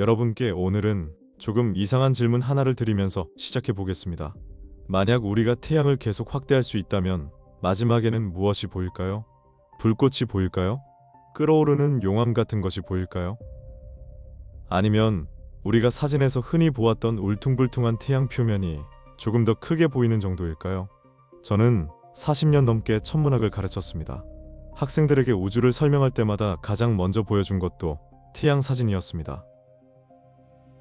여러분께 오늘은 조금 이상한 질문 하나를 드리면서 시작해 보겠습니다. 만약 우리가 태양을 계속 확대할 수 있다면 마지막에는 무엇이 보일까요? 불꽃이 보일까요? 끓어오르는 용암 같은 것이 보일까요? 아니면 우리가 사진에서 흔히 보았던 울퉁불퉁한 태양 표면이 조금 더 크게 보이는 정도일까요? 저는 40년 넘게 천문학을 가르쳤습니다. 학생들에게 우주를 설명할 때마다 가장 먼저 보여준 것도 태양 사진이었습니다.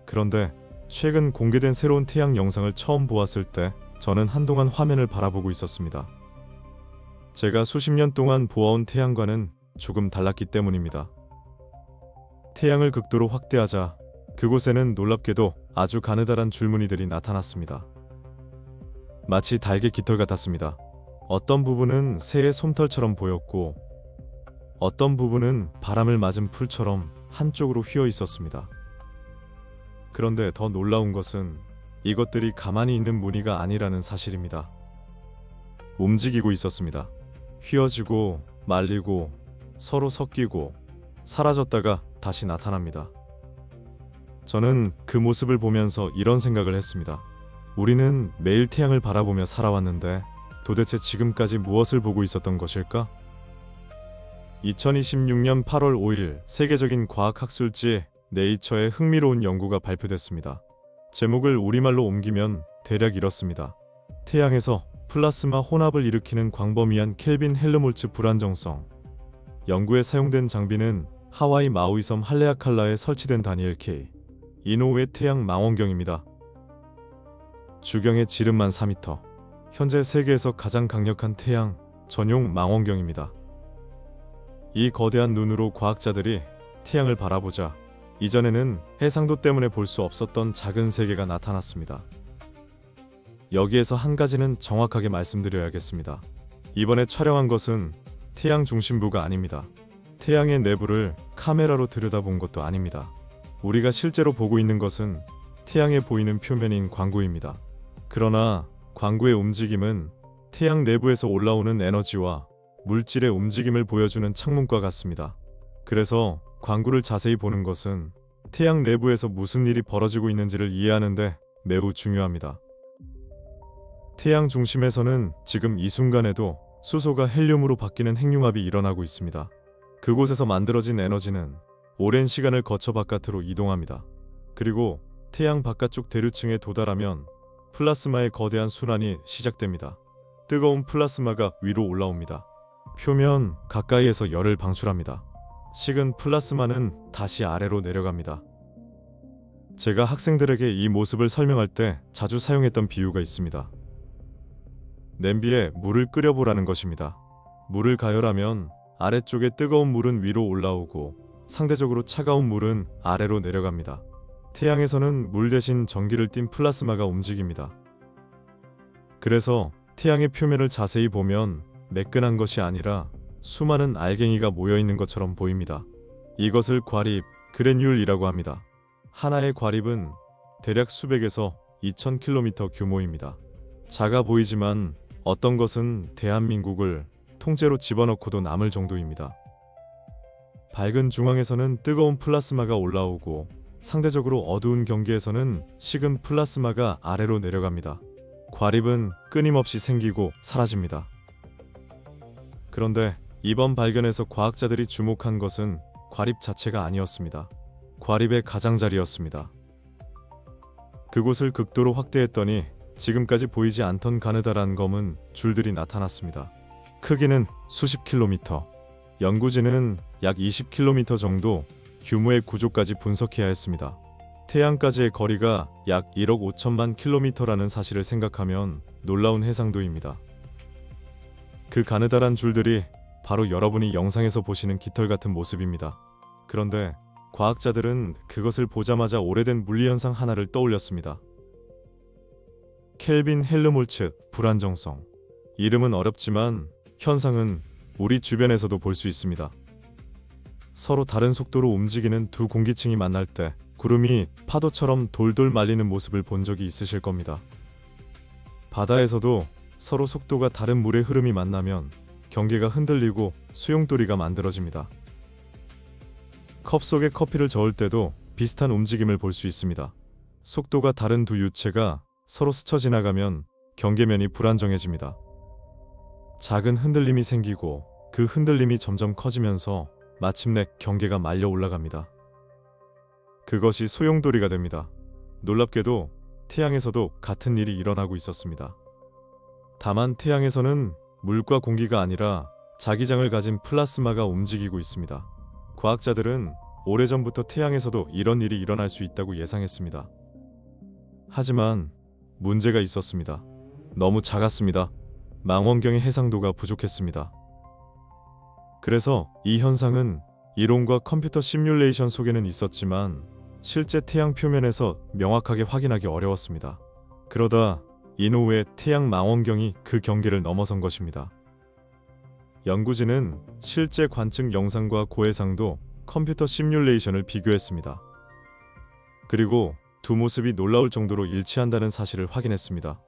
그런데 최근 공개된 새로운 태양 영상을 처음 보았을 때 저는 한동안 화면을 바라보고 있었습니다. 제가 수십 년 동안 보아온 태양과는 조금 달랐기 때문입니다. 태양을 극도로 확대하자 그곳에는 놀랍게도 아주 가느다란 줄무늬들이 나타났습니다. 마치 달개 깃털 같았습니다. 어떤 부분은 새의 솜털처럼 보였고 어떤 부분은 바람을 맞은 풀처럼 한쪽으로 휘어 있었습니다. 그런데 더 놀라운 것은 이것들이 가만히 있는 무늬가 아니라는 사실입니다. 움직이고 있었습니다. 휘어지고 말리고 서로 섞이고 사라졌다가 다시 나타납니다. 저는 그 모습을 보면서 이런 생각을 했습니다. 우리는 매일 태양을 바라보며 살아왔는데 도대체 지금까지 무엇을 보고 있었던 것일까? 2026년 8월 5일 세계적인 과학학술지 네이처의 흥미로운 연구가 발표됐습니다. 제목을 우리말로 옮기면 대략 이렇습니다. 태양에서 플라스마 혼합을 일으키는 광범위한 켈빈 헬름홀츠 불안정성. 연구에 사용된 장비는 하와이 마우이섬 할레아칼라에 설치된 다니엘 K. 이노우의 태양 망원경입니다. 주경의 지름만 4m. 현재 세계에서 가장 강력한 태양 전용 망원경입니다. 이 거대한 눈으로 과학자들이 태양을 바라보자 이전에는 해상도 때문에 볼 수 없었던 작은 세계가 나타났습니다. 여기에서 한 가지는 정확하게 말씀드려야겠습니다. 이번에 촬영한 것은 태양 중심부가 아닙니다. 태양의 내부를 카메라로 들여다본 것도 아닙니다. 우리가 실제로 보고 있는 것은 태양에 보이는 표면인 광구입니다. 그러나 광구의 움직임은 태양 내부에서 올라오는 에너지와 물질의 움직임을 보여주는 창문과 같습니다. 그래서 광구를 자세히 보는 것은 태양 내부에서 무슨 일이 벌어지고 있는지를 이해하는데 매우 중요합니다. 태양 중심에서는 지금 이 순간에도 수소가 헬륨으로 바뀌는 핵융합이 일어나고 있습니다. 그곳에서 만들어진 에너지는 오랜 시간을 거쳐 바깥으로 이동합니다. 그리고 태양 바깥쪽 대류층에 도달하면 플라스마의 거대한 순환이 시작됩니다. 뜨거운 플라스마가 위로 올라옵니다. 표면 가까이에서 열을 방출합니다. 식은 플라스마는 다시 아래로 내려갑니다. 제가 학생들에게 이 모습을 설명할 때 자주 사용했던 비유가 있습니다. 냄비에 물을 끓여보라는 것입니다. 물을 가열하면 아래쪽에 뜨거운 물은 위로 올라오고 상대적으로 차가운 물은 아래로 내려갑니다. 태양에서는 물 대신 전기를 띤 플라스마가 움직입니다. 그래서 태양의 표면을 자세히 보면 매끈한 것이 아니라 수많은 알갱이가 모여있는 것처럼 보입니다. 이것을 과립, 그래뉼이라고 합니다. 하나의 과립은 대략 수백에서 2000km 규모입니다. 작아 보이지만 어떤 것은 대한민국을 통째로 집어넣고도 남을 정도입니다. 밝은 중앙에서는 뜨거운 플라스마가 올라오고 상대적으로 어두운 경계에서는 식은 플라스마가 아래로 내려갑니다. 과립은 끊임없이 생기고 사라집니다. 그런데 이번 발견에서 과학자들이 주목한 것은 과립 자체가 아니었습니다. 과립의 가장자리였습니다. 그곳을 극도로 확대했더니 지금까지 보이지 않던 가느다란 검은 줄들이 나타났습니다. 크기는 수십 킬로미터, 연구진은 약 20km 정도 규모의 구조까지 분석해야 했습니다. 태양까지의 거리가 약 1억 5천만 킬로미터라는 사실을 생각하면 놀라운 해상도입니다. 그 가느다란 줄들이 바로 여러분이 영상에서 보시는 깃털 같은 모습입니다. 그런데 과학자들은 그것을 보자마자 오래된 물리현상 하나를 떠올렸습니다. 켈빈 헬름홀츠 불안정성. 이름은 어렵지만 현상은 우리 주변에서도 볼 수 있습니다. 서로 다른 속도로 움직이는 두 공기층이 만날 때 구름이 파도처럼 돌돌 말리는 모습을 본 적이 있으실 겁니다. 바다에서도 서로 속도가 다른 물의 흐름이 만나면 경계가 흔들리고 수용돌이가 만들어집니다. 컵 속에 커피를 저을 때도 비슷한 움직임을 볼 수 있습니다. 속도가 다른 두 유체가 서로 스쳐 지나가면 경계면이 불안정해집니다. 작은 흔들림이 생기고 그 흔들림이 점점 커지면서 마침내 경계가 말려 올라갑니다. 그것이 소용돌이가 됩니다. 놀랍게도 태양에서도 같은 일이 일어나고 있었습니다. 다만 태양에서는 물과 공기가 아니라 자기장을 가진 플라스마가 움직이고 있습니다. 과학자들은 오래전부터 태양에서도 이런 일이 일어날 수 있다고 예상했습니다. 하지만 문제가 있었습니다. 너무 작았습니다. 망원경의 해상도가 부족했습니다. 그래서 이 현상은 이론과 컴퓨터 시뮬레이션 속에는 있었지만 실제 태양 표면에서 명확하게 확인하기 어려웠습니다. 그러다 이노우의 태양 망원경이 그 경계를 넘어선 것입니다. 연구진은 실제 관측 영상과 고해상도, 컴퓨터 시뮬레이션을 비교했습니다. 그리고 두 모습이 놀라울 정도로 일치한다는 사실을 확인했습니다.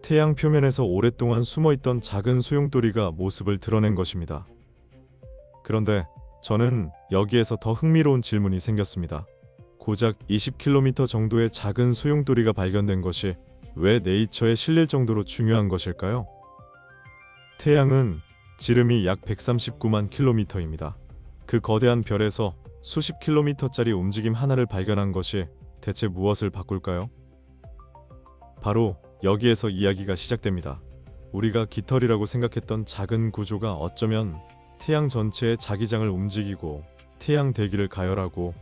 태양 표면에서 오랫동안 숨어있던 작은 소용돌이가 모습을 드러낸 것입니다. 그런데 저는 여기에서 더 흥미로운 질문이 생겼습니다. 고작 20km 정도의 작은 소용돌이가 발견된 것이 왜 네이처에 실릴 정도로 중요한 것일까요? 태양은 지름이 약 139만 킬로미터입니다. 그 거대한 별에서 수십 킬로미터짜리 움직임 하나를 발견한 것이 대체 무엇을 바꿀까요? 바로 여기에서 이야기가 시작됩니다. 우리가 깃털이라고 생각했던 작은 구조가 어쩌면 태양 전체의 자기장을 움직이고 태양 대기를 가열하고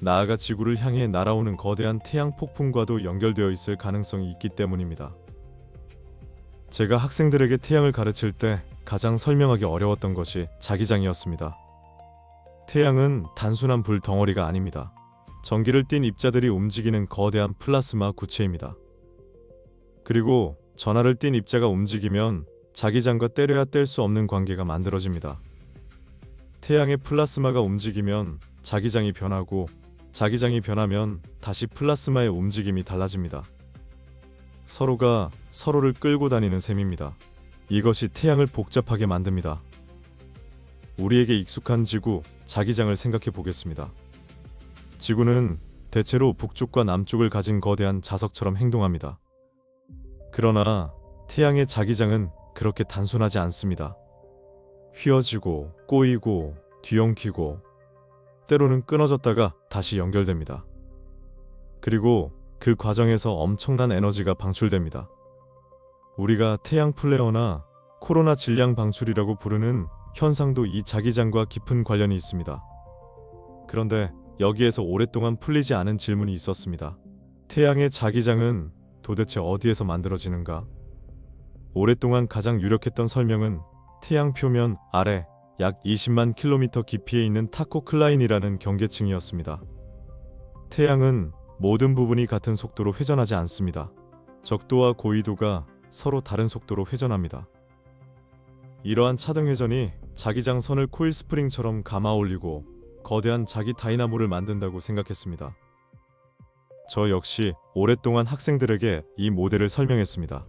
나아가 지구를 향해 날아오는 거대한 태양 폭풍과도 연결되어 있을 가능성이 있기 때문입니다. 제가 학생들에게 태양을 가르칠 때 가장 설명하기 어려웠던 것이 자기장이었습니다. 태양은 단순한 불 덩어리가 아닙니다. 전기를 띤 입자들이 움직이는 거대한 플라스마 구체입니다. 그리고 전하를 띤 입자가 움직이면 자기장과 떼려야 뗄 수 없는 관계가 만들어집니다. 태양의 플라스마가 움직이면 자기장이 변하고 자기장이 변하면 다시 플라스마의 움직임이 달라집니다. 서로가 서로를 끌고 다니는 셈입니다. 이것이 태양을 복잡하게 만듭니다. 우리에게 익숙한 지구, 자기장을 생각해 보겠습니다. 지구는 대체로 북쪽과 남쪽을 가진 거대한 자석처럼 행동합니다. 그러나 태양의 자기장은 그렇게 단순하지 않습니다. 휘어지고 꼬이고 뒤엉키고 때로는 끊어졌다가 다시 연결됩니다. 그리고 그 과정에서 엄청난 에너지가 방출됩니다. 우리가 태양 플레어나 코로나 질량 방출이라고 부르는 현상도 이 자기장과 깊은 관련이 있습니다. 그런데 여기에서 오랫동안 풀리지 않은 질문이 있었습니다. 태양의 자기장은 도대체 어디에서 만들어지는가? 오랫동안 가장 유력했던 설명은 태양 표면 아래 약 20만 킬로미터 깊이에 있는 타코 클라인이라는 경계층이었습니다. 태양은 모든 부분이 같은 속도로 회전하지 않습니다. 적도와 고緯도가 서로 다른 속도로 회전합니다. 이러한 차등 회전이 자기장 선을 코일 스프링처럼 감아 올리고 거대한 자기 다이나모를 만든다고 생각했습니다. 저 역시 오랫동안 학생들에게 이 모델을 설명했습니다.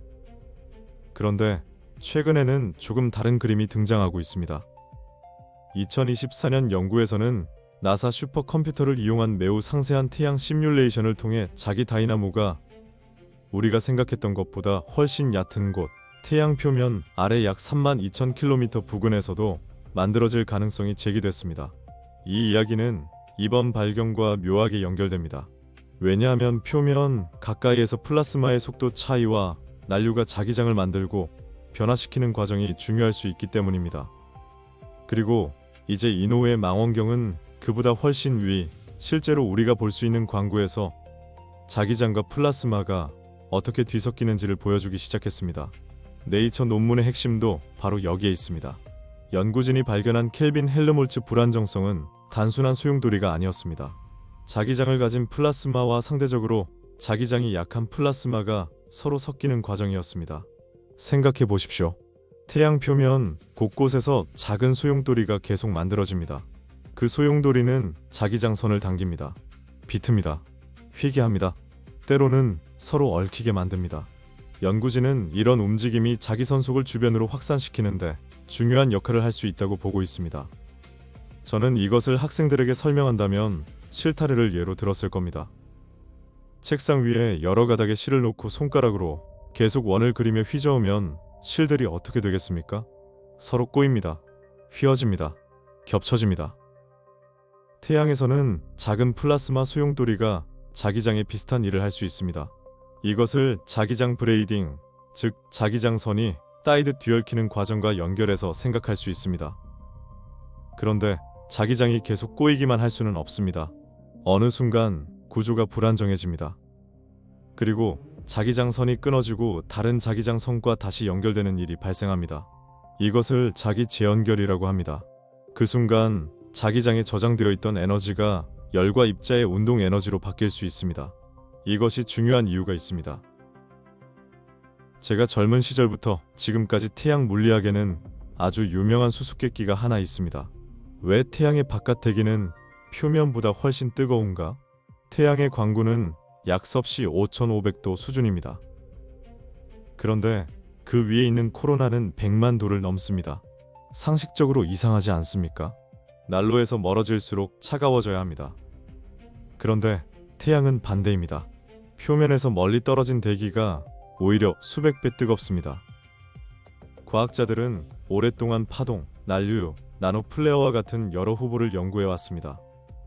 그런데 최근에는 조금 다른 그림이 등장하고 있습니다. 2024년 연구에서는 나사 슈퍼컴퓨터를 이용한 매우 상세한 태양 시뮬레이션을 통해 자기 다이나모가 우리가 생각했던 것보다 훨씬 얕은 곳, 태양 표면 아래 약 32,000km 부근에서도 만들어질 가능성이 제기됐습니다. 이 이야기는 이번 발견과 묘하게 연결됩니다. 왜냐하면 표면 가까이에서 플라스마의 속도 차이와 난류가 자기장을 만들고 변화시키는 과정이 중요할 수 있기 때문입니다. 그리고 이제 이노우의 망원경은 그보다 훨씬 위, 실제로 우리가 볼 수 있는 광구에서 자기장과 플라스마가 어떻게 뒤섞이는지를 보여주기 시작했습니다. 네이처 논문의 핵심도 바로 여기에 있습니다. 연구진이 발견한 켈빈 헬름홀츠 불안정성은 단순한 소용돌이가 아니었습니다. 자기장을 가진 플라스마와 상대적으로 자기장이 약한 플라스마가 서로 섞이는 과정이었습니다. 생각해 보십시오. 태양 표면 곳곳에서 작은 소용돌이가 계속 만들어집니다. 그 소용돌이는 자기장선을 당깁니다. 비틉니다. 휘게 합니다. 때로는 서로 얽히게 만듭니다. 연구진은 이런 움직임이 자기선 속을 주변으로 확산시키는데 중요한 역할을 할 수 있다고 보고 있습니다. 저는 이것을 학생들에게 설명한다면 실타래를 예로 들었을 겁니다. 책상 위에 여러 가닥의 실을 놓고 손가락으로 계속 원을 그리며 휘저으면 실들이 어떻게 되겠습니까? 서로 꼬입니다. 휘어집니다. 겹쳐집니다. 태양에서는 작은 플라스마 소용돌이가 자기장에 비슷한 일을 할 수 있습니다. 이것을 자기장 브레이딩, 즉 자기장선이 사이드 뒤얽히는 과정과 연결해서 생각할 수 있습니다. 그런데 자기장이 계속 꼬이기만 할 수는 없습니다. 어느 순간 구조가 불안정해집니다. 그리고 자기장선이 끊어지고 다른 자기장선과 다시 연결되는 일이 발생합니다. 이것을 자기 재연결이라고 합니다. 그 순간 자기장에 저장되어 있던 에너지가 열과 입자의 운동 에너지로 바뀔 수 있습니다. 이것이 중요한 이유가 있습니다. 제가 젊은 시절부터 지금까지 태양 물리학에는 아주 유명한 수수께끼가 하나 있습니다. 왜 태양의 바깥 대기는 표면보다 훨씬 뜨거운가? 태양의 광구는 약 섭씨 5500도 수준입니다. 그런데 그 위에 있는 코로나는 100만 도를 넘습니다. 상식적으로 이상하지 않습니까? 난로에서 멀어질수록 차가워져야 합니다. 그런데 태양은 반대입니다. 표면에서 멀리 떨어진 대기가 오히려 수백 배 뜨겁습니다. 과학자들은 오랫동안 파동, 난류, 나노 플레어와 같은 여러 후보를 연구해 왔습니다.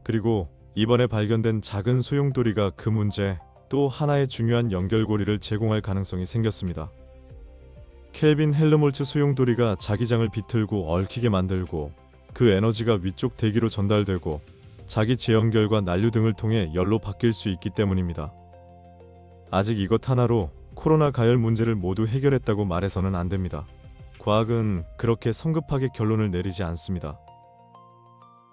그리고 이번에 발견된 작은 소용돌이가 그 문제 또 하나의 중요한 연결고리를 제공할 가능성이 생겼습니다. 켈빈 헬름홀츠 소용돌이가 자기장을 비틀고 얽히게 만들고 그 에너지가 위쪽 대기로 전달되고 자기 재연결과 난류 등을 통해 열로 바뀔 수 있기 때문입니다. 아직 이것 하나로 코로나 가열 문제를 모두 해결했다고 말해서는 안 됩니다. 과학은 그렇게 성급하게 결론을 내리지 않습니다.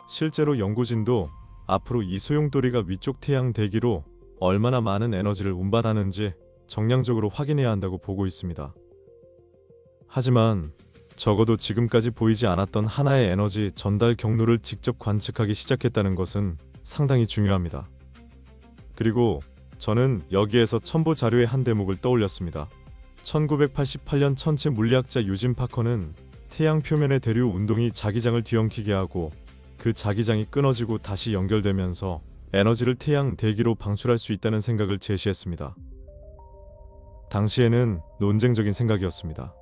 실제로 연구진도 앞으로 이 소용돌이가 위쪽 태양 대기로 얼마나 많은 에너지를 운반하는지 정량적으로 확인해야 한다고 보고 있습니다. 하지만 적어도 지금까지 보이지 않았던 하나의 에너지 전달 경로를 직접 관측하기 시작했다는 것은 상당히 중요합니다. 그리고 저는 여기에서 첨부 자료의 한 대목을 떠올렸습니다. 1988년 천체 물리학자 유진 파커는 태양 표면의 대류 운동이 자기장을 뒤엉키게 하고 그 자기장이 끊어지고 다시 연결되면서 에너지를 태양 대기로 방출할 수 있다는 생각을 제시했습니다. 당시에는 논쟁적인 생각이었습니다.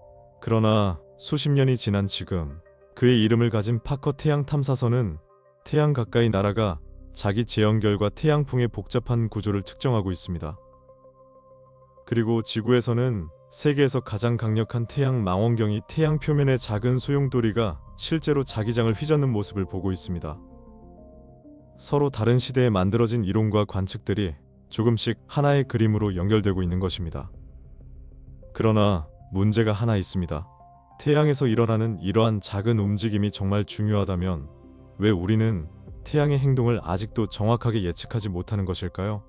그러나 수십 년이 지난 지금 그의 이름을 가진 파커 태양 탐사선은 태양 가까이 날아가 자기 재연결과 태양풍의 복잡한 구조를 측정하고 있습니다. 그리고 지구에서는 세계에서 가장 강력한 태양 망원경이 태양 표면의 작은 소용돌이가 실제로 자기장을 휘젓는 모습을 보고 있습니다. 서로 다른 시대에 만들어진 이론과 관측들이 조금씩 하나의 그림으로 연결되고 있는 것입니다. 그러나 문제가 하나 있습니다. 태양에서 일어나는 이러한 작은 움직임이 정말 중요하다면 왜 우리는 태양의 행동을 아직도 정확하게 예측하지 못하는 것일까요?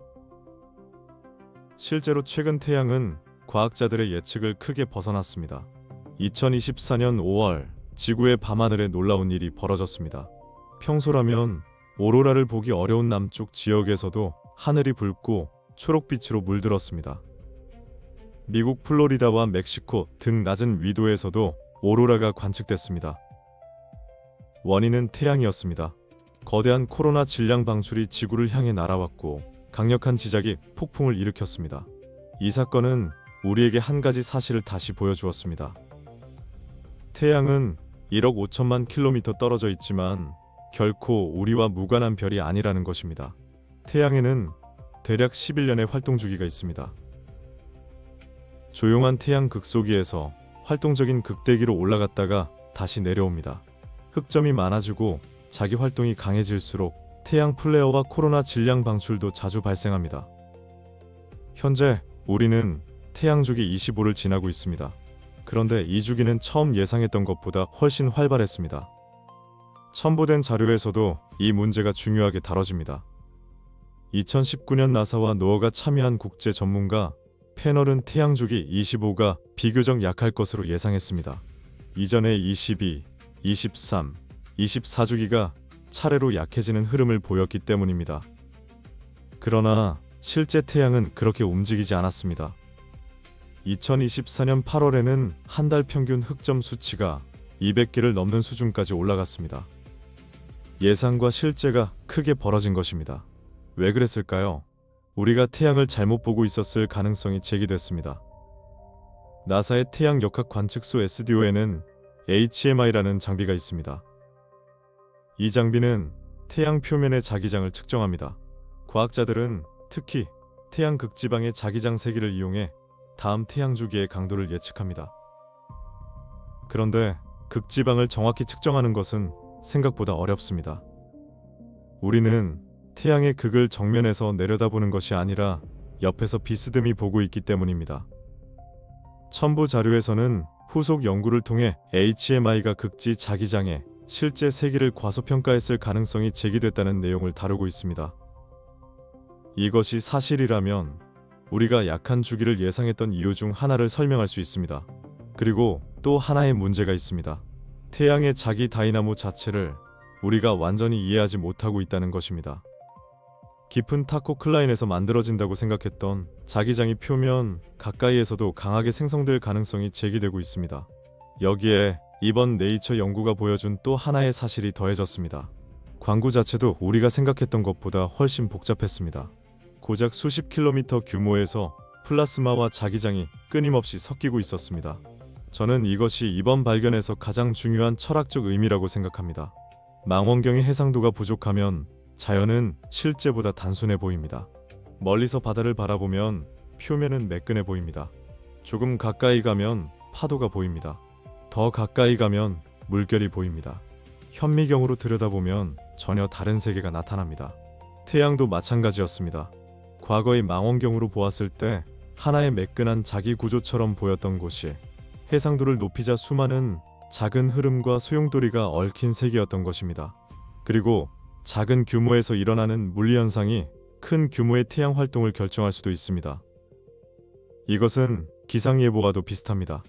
실제로 최근 태양은 과학자들의 예측을 크게 벗어났습니다. 2024년 5월 지구의 밤하늘에 놀라운 일이 벌어졌습니다. 평소라면 오로라를 보기 어려운 남쪽 지역에서도 하늘이 붉고 초록빛으로 물들었습니다. 미국 플로리다와 멕시코 등 낮은 위도에서도 오로라가 관측됐습니다. 원인은 태양이었습니다. 거대한 코로나 질량 방출이 지구를 향해 날아왔고 강력한 지작이 폭풍을 일으켰습니다. 이 사건은 우리에게 한 가지 사실을 다시 보여주었습니다. 태양은 1억 5천만 킬로미터 떨어져 있지만 결코 우리와 무관한 별이 아니라는 것입니다. 태양에는 대략 11년의 활동 주기가 있습니다. 조용한 태양 극소기에서 활동적인 극대기로 올라갔다가 다시 내려옵니다. 흑점이 많아지고 자기 활동이 강해질수록 태양 플레어와 코로나 질량 방출도 자주 발생합니다. 현재 우리는 태양 주기 25를 지나고 있습니다. 그런데 이 주기는 처음 예상했던 것보다 훨씬 활발했습니다. 첨부된 자료에서도 이 문제가 중요하게 다뤄집니다. 2019년 나사와 노어가 참여한 국제 전문가 패널은 태양 주기 25가 비교적 약할 것으로 예상했습니다. 이전의 22, 23, 24주기가 차례로 약해지는 흐름을 보였기 때문입니다. 그러나 실제 태양은 그렇게 움직이지 않았습니다. 2024년 8월에는 한 달 평균 흑점 수치가 200개를 넘는 수준까지 올라갔습니다. 예상과 실제가 크게 벌어진 것입니다. 왜 그랬을까요? 우리가 태양을 잘못 보고 있었을 가능성이 제기됐습니다. 나사의 태양 역학 관측소 SDO에는 HMI라는 장비가 있습니다. 이 장비는 태양 표면의 자기장을 측정합니다. 과학자들은 특히 태양 극지방의 자기장 세기를 이용해 다음 태양 주기의 강도를 예측합니다. 그런데 극지방을 정확히 측정하는 것은 생각보다 어렵습니다. 우리는 태양의 극을 정면에서 내려다보는 것이 아니라 옆에서 비스듬히 보고 있기 때문입니다. 첨부 자료에서는 후속 연구를 통해 HMI가 극지 자기장의 실제 세기를 과소평가했을 가능성이 제기됐다는 내용을 다루고 있습니다. 이것이 사실이라면 우리가 약한 주기를 예상했던 이유 중 하나를 설명할 수 있습니다. 그리고 또 하나의 문제가 있습니다. 태양의 자기 다이나모 자체를 우리가 완전히 이해하지 못하고 있다는 것입니다. 깊은 타코 클라인에서 만들어진다고 생각했던 자기장이 표면 가까이에서도 강하게 생성될 가능성이 제기되고 있습니다. 여기에 이번 네이처 연구가 보여준 또 하나의 사실이 더해졌습니다. 광구 자체도 우리가 생각했던 것보다 훨씬 복잡했습니다. 고작 수십 킬로미터 규모에서 플라스마와 자기장이 끊임없이 섞이고 있었습니다. 저는 이것이 이번 발견에서 가장 중요한 철학적 의미라고 생각합니다. 망원경의 해상도가 부족하면 자연은 실제보다 단순해 보입니다. 멀리서 바다를 바라보면 표면은 매끈해 보입니다. 조금 가까이 가면 파도가 보입니다. 더 가까이 가면 물결이 보입니다. 현미경으로 들여다보면 전혀 다른 세계가 나타납니다. 태양도 마찬가지였습니다. 과거의 망원경으로 보았을 때 하나의 매끈한 자기 구조처럼 보였던 곳이 해상도를 높이자 수많은 작은 흐름과 소용돌이가 얽힌 세계였던 것입니다. 그리고 작은 규모에서 일어나는 물리현상이 큰 규모의 태양 활동을 결정할 수도 있습니다. 이것은 기상예보와도 비슷합니다.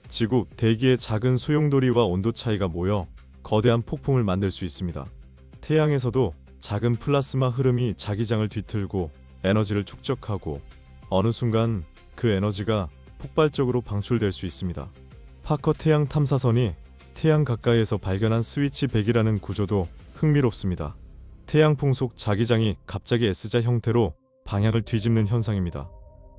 지구 대기의 작은 소용돌이와 온도 차이가 모여 거대한 폭풍을 만들 수 있습니다. 태양에서도 작은 플라스마 흐름이 자기장을 뒤틀고 에너지를 축적하고 어느 순간 그 에너지가 폭발적으로 방출될 수 있습니다. 파커 태양 탐사선이 태양 가까이에서 발견한 스위치 100이라는 구조도 흥미롭습니다. 태양풍 속 자기장이 갑자기 S자 형태로 방향을 뒤집는 현상입니다.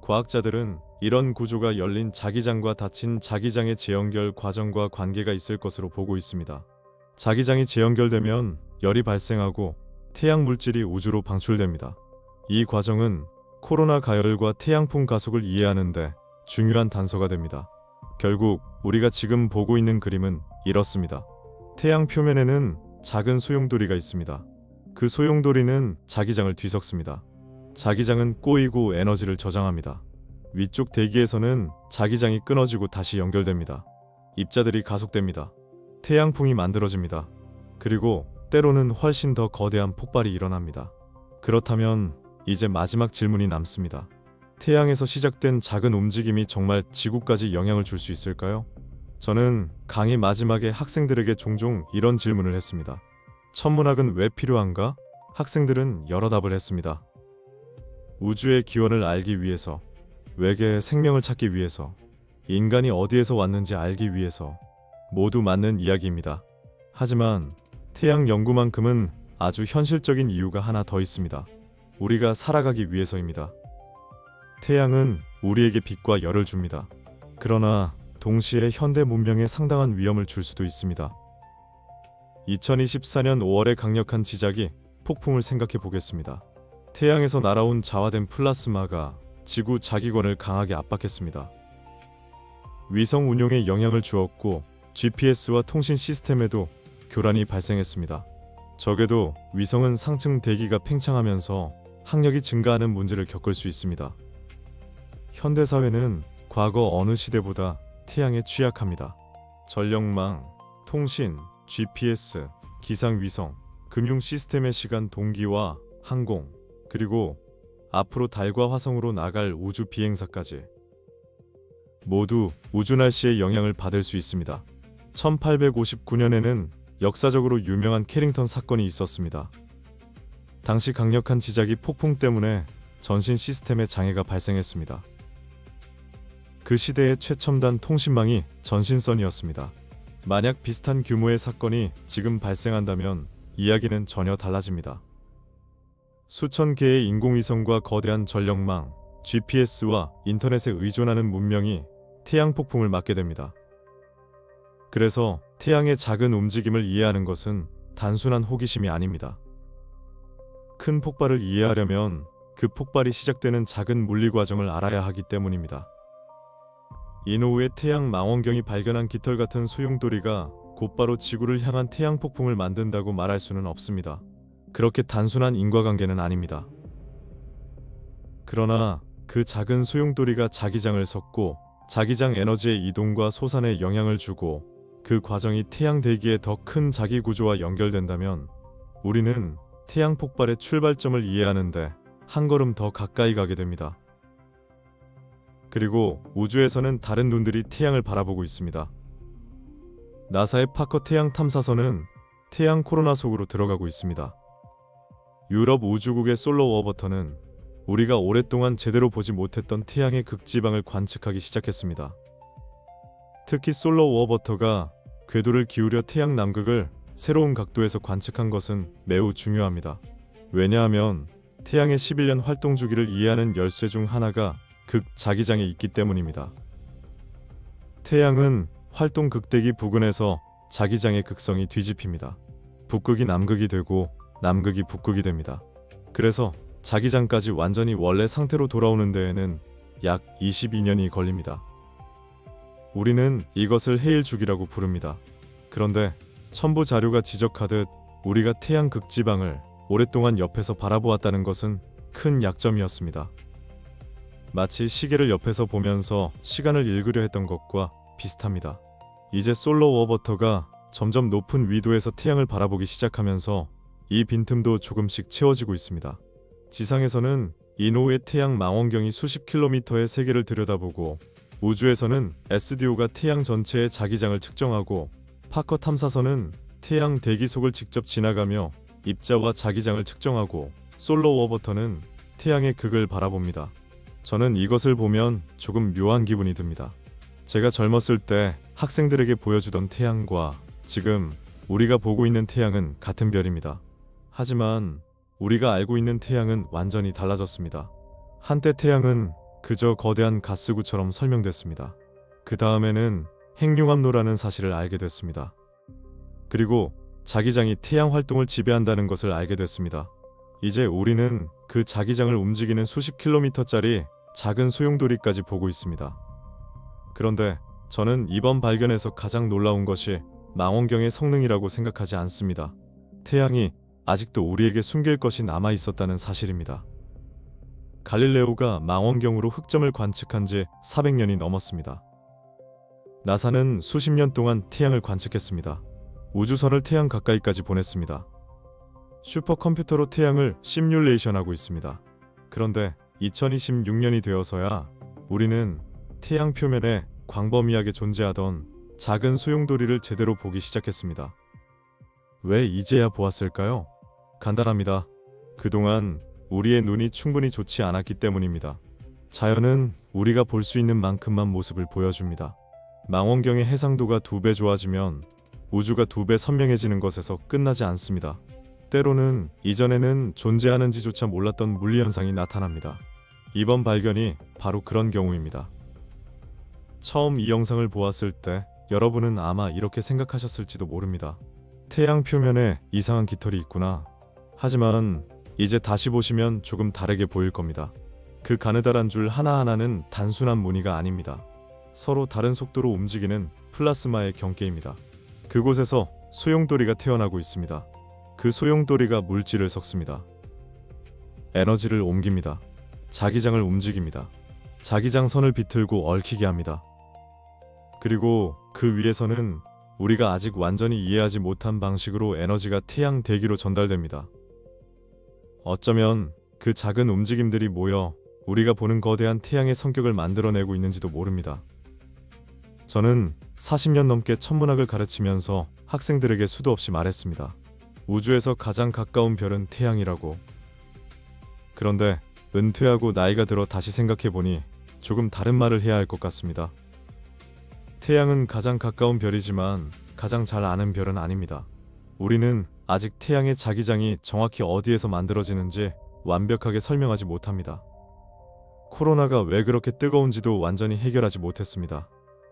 과학자들은 이런 구조가 열린 자기장과 닫힌 자기장의 재연결 과정과 관계가 있을 것으로 보고 있습니다. 자기장이 재연결되면 열이 발생하고 태양 물질이 우주로 방출됩니다. 이 과정은 코로나 가열과 태양풍 가속을 이해하는 데 중요한 단서가 됩니다. 결국 우리가 지금 보고 있는 그림은 이렇습니다. 태양 표면에는 작은 소용돌이가 있습니다. 그 소용돌이는 자기장을 뒤섞습니다. 자기장은 꼬이고 에너지를 저장합니다. 위쪽 대기에서는 자기장이 끊어지고 다시 연결됩니다. 입자들이 가속됩니다. 태양풍이 만들어집니다. 그리고 때로는 훨씬 더 거대한 폭발이 일어납니다. 그렇다면 이제 마지막 질문이 남습니다. 태양에서 시작된 작은 움직임이 정말 지구까지 영향을 줄 수 있을까요? 저는 강의 마지막에 학생들에게 종종 이런 질문을 했습니다. 천문학은 왜 필요한가? 학생들은 여러 답을 했습니다. 우주의 기원을 알기 위해서, 외계의 생명을 찾기 위해서, 인간이 어디에서 왔는지 알기 위해서. 모두 맞는 이야기입니다. 하지만 태양 연구만큼은 아주 현실적인 이유가 하나 더 있습니다. 우리가 살아가기 위해서입니다. 태양은 우리에게 빛과 열을 줍니다. 그러나 동시에 현대 문명에 상당한 위험을 줄 수도 있습니다. 2024년 5월의 강력한 지작이 폭풍을 생각해 보겠습니다. 태양에서 날아온 자화된 플라스마가 지구 자기권을 강하게 압박했습니다. 위성 운용에 영향을 주었고 GPS와 통신 시스템에도 교란이 발생했습니다. 적에도 위성은 상층 대기가 팽창하면서 항력이 증가하는 문제를 겪을 수 있습니다. 현대사회는 과거 어느 시대보다 태양에 취약합니다. 전력망, 통신, GPS, 기상위성, 금융 시스템의 시간 동기와 항공, 그리고 앞으로 달과 화성으로 나갈 우주 비행사까지 모두 우주 날씨의 영향을 받을 수 있습니다. 1859년에는 역사적으로 유명한 캐링턴 사건이 있었습니다. 당시 강력한 지작이 폭풍 때문에 전신 시스템에 장애가 발생했습니다. 그 시대의 최첨단 통신망이 전신선이었습니다. 만약 비슷한 규모의 사건이 지금 발생한다면 이야기는 전혀 달라집니다. 수천 개의 인공위성과 거대한 전력망, GPS와 인터넷에 의존하는 문명이 태양 폭풍을 막게 됩니다. 그래서 태양의 작은 움직임을 이해하는 것은 단순한 호기심이 아닙니다. 큰 폭발을 이해하려면 그 폭발이 시작되는 작은 물리 과정을 알아야 하기 때문입니다. 이노우의 태양 망원경이 발견한 깃털 같은 소용돌이가 곧바로 지구를 향한 태양 폭풍을 만든다고 말할 수는 없습니다. 그렇게 단순한 인과관계는 아닙니다. 그러나 그 작은 소용돌이가 자기장을 섞고 자기장 에너지의 이동과 솟아내 영향을 주고 그 과정이 태양 대기의 더 큰 자기 구조와 연결된다면 우리는 태양 폭발의 출발점을 이해하는데 한 걸음 더 가까이 가게 됩니다. 그리고 우주에서는 다른 눈들이 태양을 바라보고 있습니다. 나사의 파커 태양 탐사선은 태양 코로나 속으로 들어가고 있습니다. 유럽 우주국의 솔로 워버터는 우리가 오랫동안 제대로 보지 못했던 태양의 극지방을 관측하기 시작했습니다. 특히 솔로 워버터가 궤도를 기울여 태양 남극을 새로운 각도에서 관측한 것은 매우 중요합니다. 왜냐하면 태양의 11년 활동 주기를 이해하는 열쇠 중 하나가 극자기장에 있기 때문입니다. 태양은 활동 극대기 부근에서 자기장의 극성이 뒤집힙니다. 북극이 남극이 되고 남극이 북극이 됩니다. 그래서 자기장까지 완전히 원래 상태로 돌아오는 데에는 약 22년이 걸립니다. 우리는 이것을 해일 주기라고 부릅니다. 그런데 첨부 자료가 지적하듯 우리가 태양 극지방을 오랫동안 옆에서 바라보았다는 것은 큰 약점이었습니다. 마치 시계를 옆에서 보면서 시간을 읽으려 했던 것과 비슷합니다. 이제 솔로 워버터가 점점 높은 위도에서 태양을 바라보기 시작하면서 이 빈틈도 조금씩 채워지고 있습니다. 지상에서는 이노우의 태양 망원경이 수십 킬로미터의 세계를 들여다보고 우주에서는 SDO가 태양 전체의 자기장을 측정하고 파커 탐사선은 태양 대기 속을 직접 지나가며 입자와 자기장을 측정하고 솔로 워버터는 태양의 극을 바라봅니다. 저는 이것을 보면 조금 묘한 기분이 듭니다. 제가 젊었을 때 학생들에게 보여주던 태양과 지금 우리가 보고 있는 태양은 같은 별입니다. 하지만 우리가 알고 있는 태양은 완전히 달라졌습니다. 한때 태양은 그저 거대한 가스구처럼 설명됐습니다. 그 다음에는 핵융합로라는 사실을 알게 됐습니다. 그리고 자기장이 태양 활동을 지배한다는 것을 알게 됐습니다. 이제 우리는 그 자기장을 움직이는 수십 킬로미터짜리 작은 소용돌이까지 보고 있습니다. 그런데 저는 이번 발견에서 가장 놀라운 것이 망원경의 성능이라고 생각하지 않습니다. 태양이 아직도 우리에게 숨길 것이 남아 있었다는 사실입니다. 갈릴레오가 망원경으로 흑점을 관측한 지 400년이 넘었습니다. 나사는 수십 년 동안 태양을 관측했습니다. 우주선을 태양 가까이까지 보냈습니다. 슈퍼컴퓨터로 태양을 시뮬레이션하고 있습니다. 그런데 2026년이 되어서야 우리는 태양 표면에 광범위하게 존재하던 작은 소용돌이를 제대로 보기 시작했습니다. 왜 이제야 보았을까요? 간단합니다. 그동안 우리의 눈이 충분히 좋지 않았기 때문입니다. 자연은 우리가 볼 수 있는 만큼만 모습을 보여줍니다. 망원경의 해상도가 2배 좋아지면 우주가 2배 선명해지는 것에서 끝나지 않습니다. 때로는 이전에는 존재하는지조차 몰랐던 물리현상이 나타납니다. 이번 발견이 바로 그런 경우입니다. 처음 이 영상을 보았을 때 여러분은 아마 이렇게 생각하셨을지도 모릅니다. 태양 표면에 이상한 깃털이 있구나. 하지만 이제 다시 보시면 조금 다르게 보일 겁니다. 그 가느다란 줄 하나하나는 단순한 무늬가 아닙니다. 서로 다른 속도로 움직이는 플라스마의 경계입니다. 그곳에서 소용돌이가 태어나고 있습니다. 그 소용돌이가 물질을 섞습니다. 에너지를 옮깁니다. 자기장을 움직입니다. 자기장선을 비틀고 얽히게 합니다. 그리고 그 위에서는 우리가 아직 완전히 이해하지 못한 방식으로 에너지가 태양 대기로 전달됩니다. 어쩌면 그 작은 움직임들이 모여 우리가 보는 거대한 태양의 성격을 만들어내고 있는지도 모릅니다. 저는 40년 넘게 천문학을 가르치면서 학생들에게 수도 없이 말했습니다. 우주에서 가장 가까운 별은 태양이라고. 그런데 은퇴하고 나이가 들어 다시 생각해보니 조금 다른 말을 해야 할 것 같습니다. 태양은 가장 가까운 별이지만 가장 잘 아는 별은 아닙니다. 우리는 아직 태양의 자기장이 정확히 어디에서 만들어지는지 완벽하게 설명하지 못합니다. 코로나가 왜 그렇게 뜨거운지도 완전히 해결하지 못했습니다.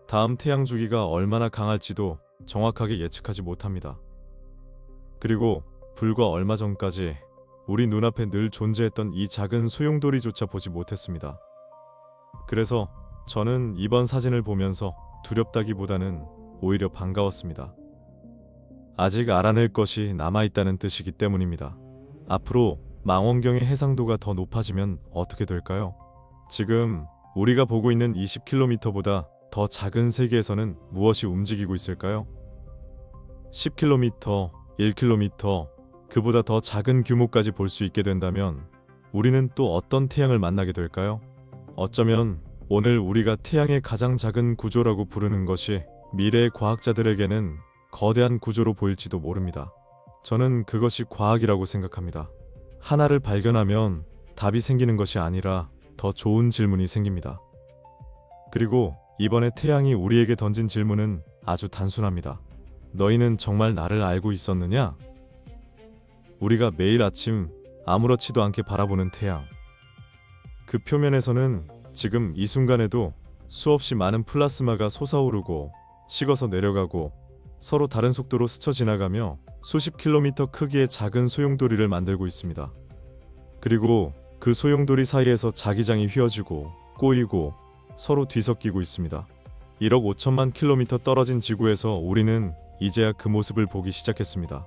다음 태양 주기가 얼마나 강할지도 정확하게 예측하지 못합니다. 그리고 불과 얼마 전까지 우리 눈앞에 늘 존재했던 이 작은 소용돌이조차 보지 못했습니다. 그래서 저는 이번 사진을 보면서 두렵다기보다는 오히려 반가웠습니다. 아직 알아낼 것이 남아있다는 뜻이기 때문입니다. 앞으로 망원경의 해상도가 더 높아지면 어떻게 될까요? 지금 우리가 보고 있는 20km보다 더 작은 세계에서는 무엇이 움직이고 있을까요? 10km, 1km, 그보다 더 작은 규모까지 볼 수 있게 된다면 우리는 또 어떤 태양을 만나게 될까요? 어쩌면 오늘 우리가 태양의 가장 작은 구조라고 부르는 것이 미래의 과학자들에게는 거대한 구조로 보일지도 모릅니다. 저는 그것이 과학이라고 생각합니다. 하나를 발견하면 답이 생기는 것이 아니라 더 좋은 질문이 생깁니다. 그리고 이번에 태양이 우리에게 던진 질문은 아주 단순합니다. 너희는 정말 나를 알고 있었느냐? 우리가 매일 아침 아무렇지도 않게 바라보는 태양. 그 표면에서는 지금 이 순간에도 수없이 많은 플라스마가 솟아오르고 식어서 내려가고 서로 다른 속도로 스쳐 지나가며 수십 킬로미터 크기의 작은 소용돌이를 만들고 있습니다. 그리고 그 소용돌이 사이에서 자기장이 휘어지고 꼬이고 서로 뒤섞이고 있습니다. 1억 5천만 킬로미터 떨어진 지구에서 우리는 이제야 그 모습을 보기 시작했습니다.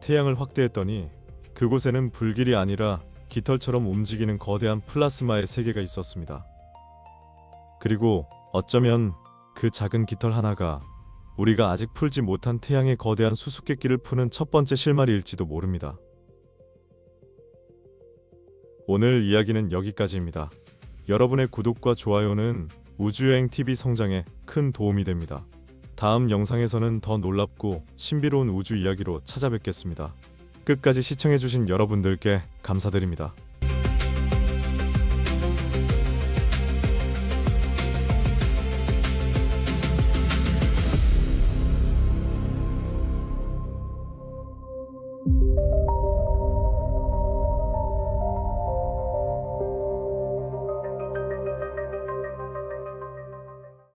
태양을 확대했더니 그곳에는 불길이 아니라 깃털처럼 움직이는 거대한 플라스마의 세계가 있었습니다. 그리고 어쩌면 그 작은 깃털 하나가 우리가 아직 풀지 못한 태양의 거대한 수수께끼를 푸는 첫 번째 실마리일지도 모릅니다. 오늘 이야기는 여기까지입니다. 여러분의 구독과 좋아요는 우주여행TV 성장에 큰 도움이 됩니다. 다음 영상에서는 더 놀랍고 신비로운 우주 이야기로 찾아뵙겠습니다. 끝까지 시청해주신 여러분들께 감사드립니다.